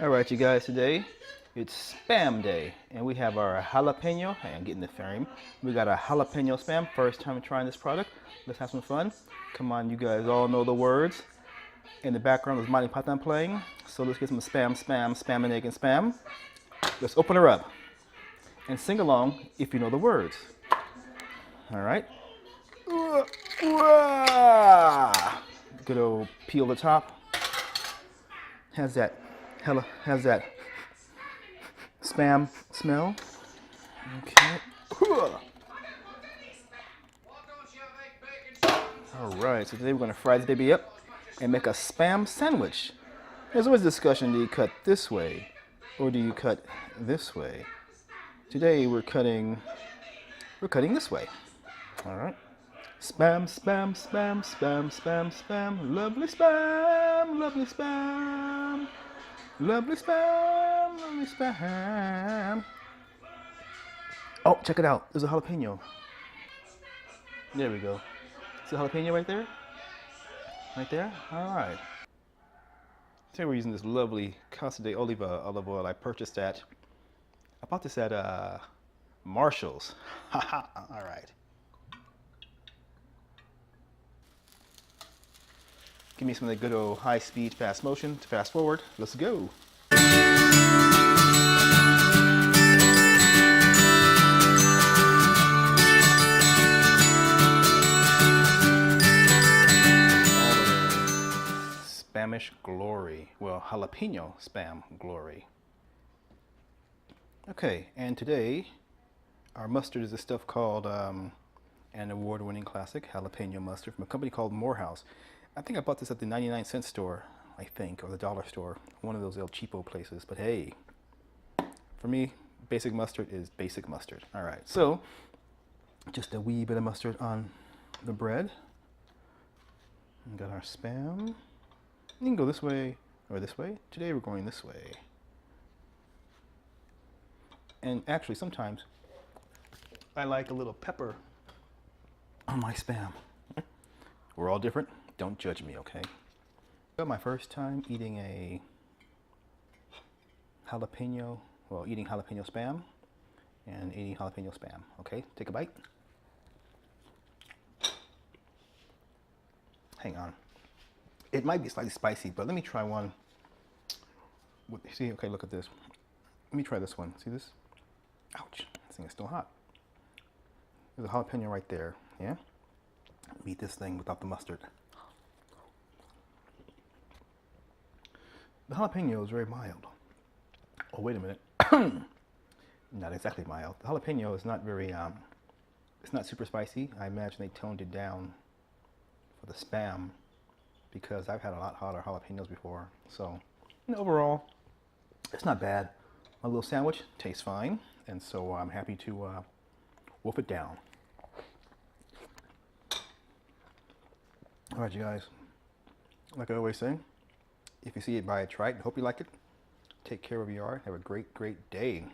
All right, you guys, today it's Spam Day, and we have our jalapeno. Hey, I'm getting the frame. We got a jalapeno Spam. First time trying this product. Let's have some fun. Come on, you guys all know the words. In the background is Monty Python playing. So let's get some spam and egg and spam. Let's open her up and sing along if you know the words. All right. Good old peel the top. Has that spam smell. Okay. All right, so today we're going to fry this baby up and make a spam sandwich. There's always discussion, do you cut this way or do you cut this way? Today we're cutting this way. All right. Spam, spam, spam, spam, spam, spam, lovely spam, lovely spam, lovely spam, lovely spam. Oh, check it out. There's a jalapeno. There we go. See the jalapeno right there? Right there? All right. Today we're using this lovely Casa de Oliva olive oil I purchased I bought this at Marshall's. Haha, all right. Give me some of the good old high speed, fast motion to fast forward. Let's go. Spamish glory. Well, jalapeno spam glory. Okay, and today our mustard is this stuff called an award-winning classic jalapeno mustard from a company called Morehouse. I think I bought this at the 99-cent store, I think, or the dollar store, one of those El Cheapo places. But hey, for me, basic mustard is basic mustard. All right, so just a wee bit of mustard on the bread. We got our spam. You can go this way or this way. Today we're going this way. And actually, sometimes I like a little pepper on my spam. We're all different. Don't judge me, okay? Got my first time eating a jalapeno, well, eating jalapeno spam and eating jalapeno spam. Okay, take a bite. Hang on. It might be slightly spicy, but let me try one. See, okay, look at this. Let me try this one. See this? Ouch, this thing is still hot. There's a jalapeno right there, yeah? Eat this thing without the mustard. The jalapeno is very mild. Oh, wait a minute. Not exactly mild. The jalapeno is not very, it's not super spicy. I imagine they toned it down for the spam because I've had a lot hotter jalapenos before. So, overall, it's not bad. My little sandwich tastes fine, and so I'm happy to wolf it down. All right, you guys. Like I always say, if you see it, buy it, try it. Hope you like it. Take care of your art. Have a great, great day.